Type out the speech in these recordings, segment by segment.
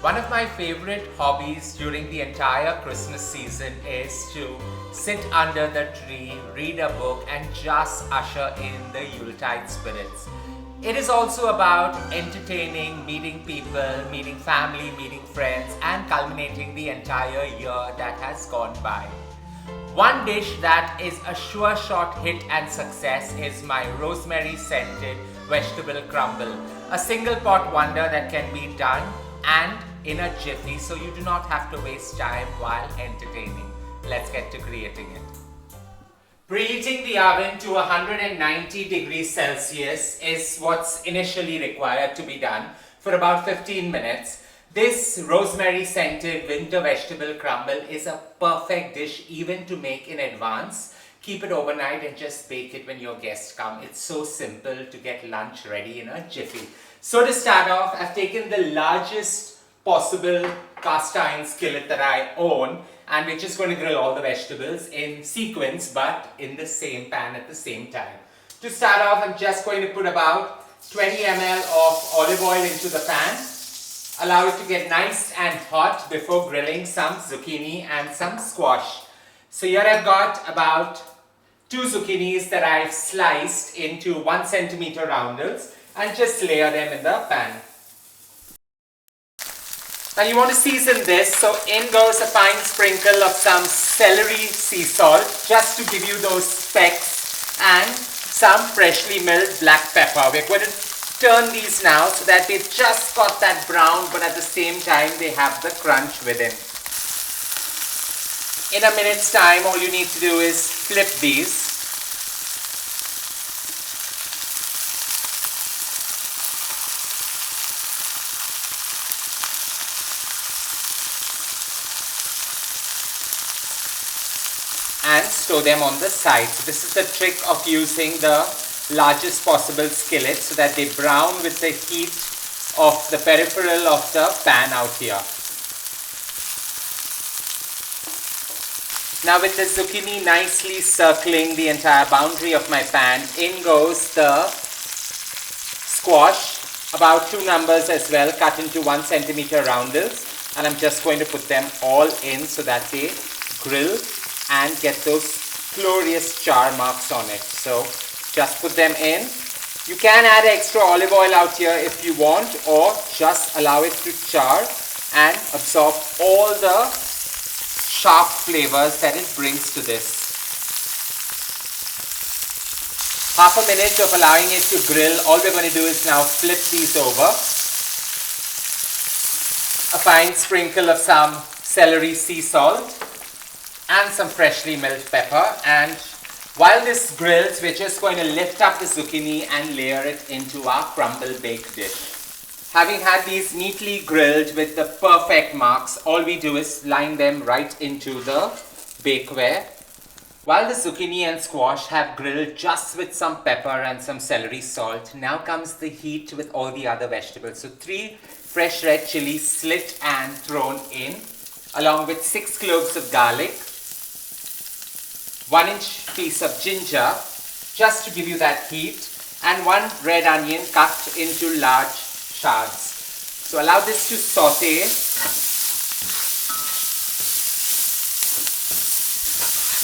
One of my favorite hobbies during the entire Christmas season is to sit under the tree, read a book, and just usher in the Yuletide spirits. It is also about entertaining, meeting people, meeting family, meeting friends, and culminating the entire year that has gone by. One dish that is a sure shot hit and success is my rosemary scented vegetable crumble. A single pot wonder that can be done and in a jiffy, so you do not have to waste time while entertaining. Let's get to creating it. Preheating the oven to 190 degrees Celsius is what's initially required to be done for about 15 minutes. This rosemary scented winter vegetable crumble is a perfect dish even to make in advance. Keep it overnight and just bake it when your guests come. It's so simple to get lunch ready in a jiffy. So to start off, I've taken the largest possible cast iron skillet that I own, and we're just going to grill all the vegetables in sequence but in the same pan at the same time. To start off, I'm just going to put about 20 ml of olive oil into the pan. Allow it to get nice and hot before grilling some zucchini and some squash. So here I've got about 2 zucchinis that I've sliced into 1 centimeter roundels and just layer them in the pan. Now you want to season this, so in goes a fine sprinkle of some celery sea salt just to give you those specks, and some freshly milled black pepper. We're going to turn these now so that they've just got that brown, but at the same time they have the crunch within. In a minute's time, all you need to do is flip these. And store them on the side. So this is the trick of using the largest possible skillet so that they brown with the heat of the peripheral of the pan out here. Now with the zucchini nicely circling the entire boundary of my pan, in goes the squash, about 2 numbers as well, cut into 1 centimeter roundels, and I'm just going to put them all in so that they grill and get those glorious char marks on it. So just put them in. You can add extra olive oil out here if you want, or just allow it to char and absorb all the sharp flavors that it brings to this. Half a minute of allowing it to grill. All we're going to do is now flip these over. A fine sprinkle of some celery sea salt and some freshly milled pepper, and while this grills, we're just going to lift up the zucchini and layer it into our crumble baked dish. Having had these neatly grilled with the perfect marks, all we do is line them right into the bakeware. While the zucchini and squash have grilled just with some pepper and some celery salt, now comes the heat with all the other vegetables. So 3 fresh red chilies slit and thrown in, along with 6 cloves of garlic, 1-inch piece of ginger, just to give you that heat, and 1 red onion cut into large shards. So allow this to saute.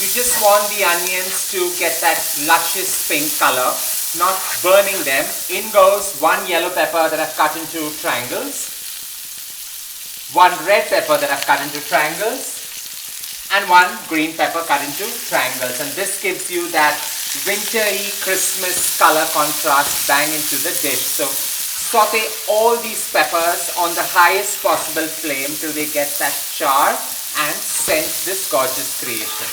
You just want the onions to get that luscious pink color, not burning them. In goes 1 yellow pepper that I've cut into triangles, 1 red pepper that I've cut into triangles, and 1 green pepper cut into triangles, and this gives you that wintry Christmas color contrast bang into the dish. So saute all these peppers on the highest possible flame till they get that char and scent this gorgeous creation.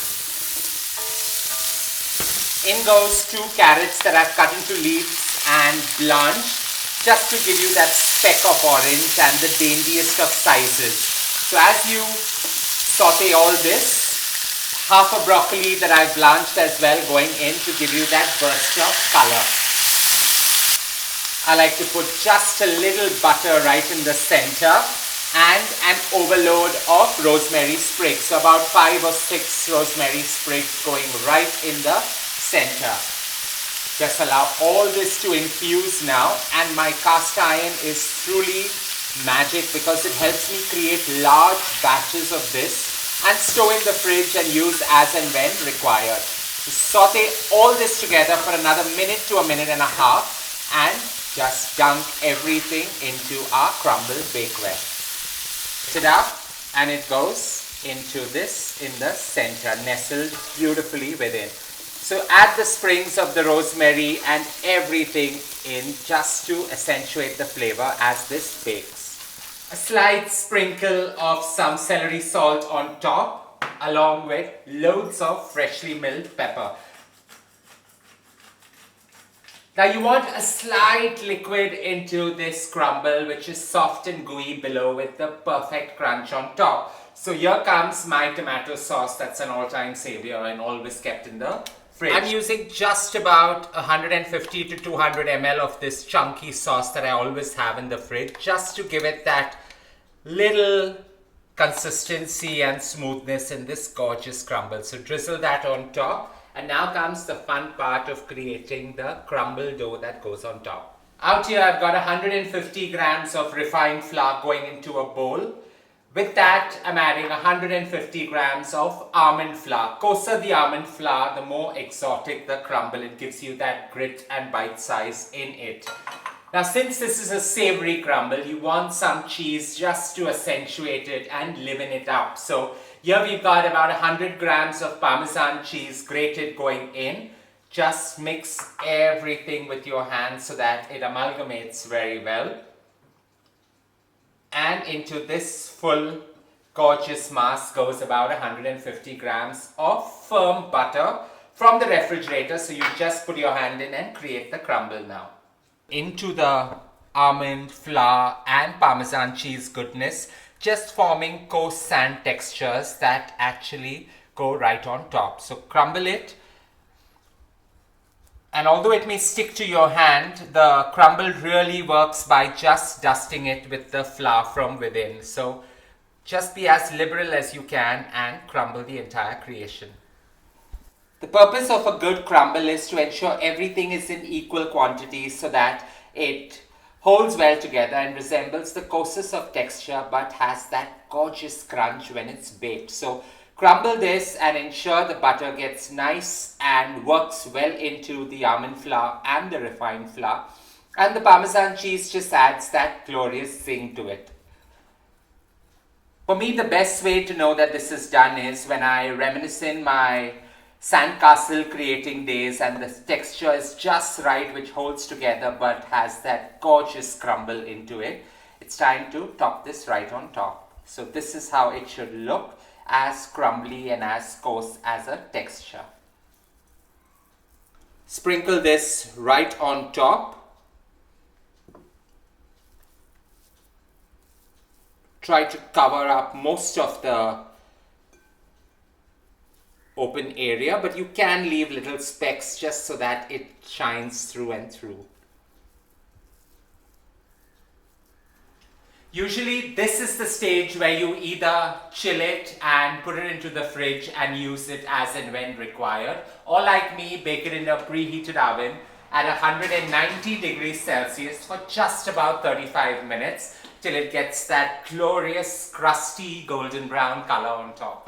In goes 2 carrots that I've cut into leaves and blanched, just to give you that speck of orange and the daintiest of sizes. So as you saute all this, half a broccoli that I've blanched as well going in to give you that burst of color. I like to put just a little butter right in the center and an overload of rosemary sprigs. So about 5 or 6 rosemary sprigs going right in the center. Just allow all this to infuse now, and my cast iron is truly magic because it helps me create large batches of this and store in the fridge and use as and when required. So saute all this together for another minute to a minute and a half and just dunk everything into our crumble bakeware. Mix it up and it goes into this in the center, nestled beautifully within. So add the sprigs of the rosemary and everything in just to accentuate the flavor as this bakes. A slight sprinkle of some celery salt on top along with loads of freshly milled pepper. Now you want a slight liquid into this crumble which is soft and gooey below with the perfect crunch on top. So here comes my tomato sauce that's an all-time savior and always kept in the fridge. I'm using just about 150 to 200 ml of this chunky sauce that I always have in the fridge just to give it that little consistency and smoothness in this gorgeous crumble. So drizzle that on top. And now comes the fun part of creating the crumble dough that goes on top. Out here I've got 150 grams of refined flour going into a bowl. With that I'm adding 150 grams of almond flour. Coarser the almond flour, the more exotic the crumble. It gives you that grit and bite size in it. Now since this is a savoury crumble, you want some cheese just to accentuate it and liven it up. So here we've got about 100 grams of Parmesan cheese grated going in. Just mix everything with your hands so that it amalgamates very well. And into this full gorgeous mass goes about 150 grams of firm butter from the refrigerator. So you just put your hand in and create the crumble now. Into the almond flour and Parmesan cheese goodness, just forming coarse sand textures that actually go right on top. So crumble it, and although it may stick to your hand, the crumble really works by just dusting it with the flour from within. So just be as liberal as you can and crumble the entire creation. The purpose of a good crumble is to ensure everything is in equal quantities so that it holds well together and resembles the coarsest of texture but has that gorgeous crunch when it's baked. So crumble this and ensure the butter gets nice and works well into the almond flour and the refined flour. And the Parmesan cheese just adds that glorious zing to it. For me, the best way to know that this is done is when I reminisce in my sandcastle creating days and the texture is just right, which holds together but has that gorgeous crumble into it. It's time to top this right on top. So this is how it should look, as crumbly and as coarse as a texture. Sprinkle this right on top. Try to cover up most of the open area, but you can leave little specks just so that it shines through and through. Usually this is the stage where you either chill it and put it into the fridge and use it as and when required, or like me, bake it in a preheated oven at 190 degrees Celsius for just about 35 minutes till it gets that glorious crusty golden brown color on top.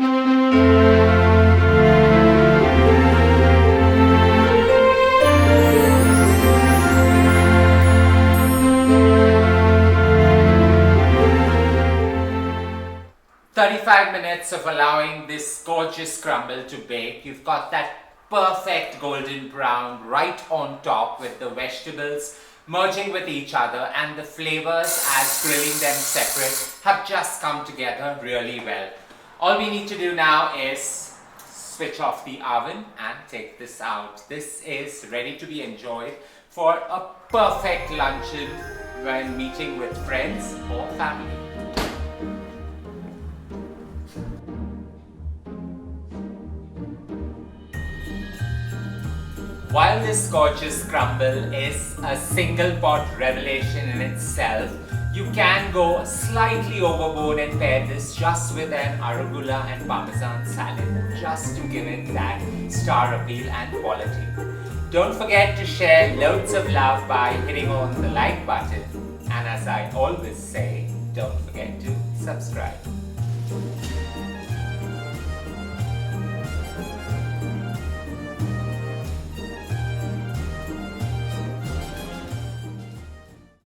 35 minutes of allowing this gorgeous crumble to bake. You've got that perfect golden brown right on top with the vegetables merging with each other, and the flavors as grilling them separate have just come together really well. All we need to do now is switch off the oven and take this out. This is ready to be enjoyed for a perfect luncheon when meeting with friends or family. While this gorgeous crumble is a single pot revelation in itself, you can go slightly overboard and pair this just with an arugula and Parmesan salad, just to give it that star appeal and quality. Don't forget to share loads of love by hitting on the like button, and as I always say, don't forget to subscribe.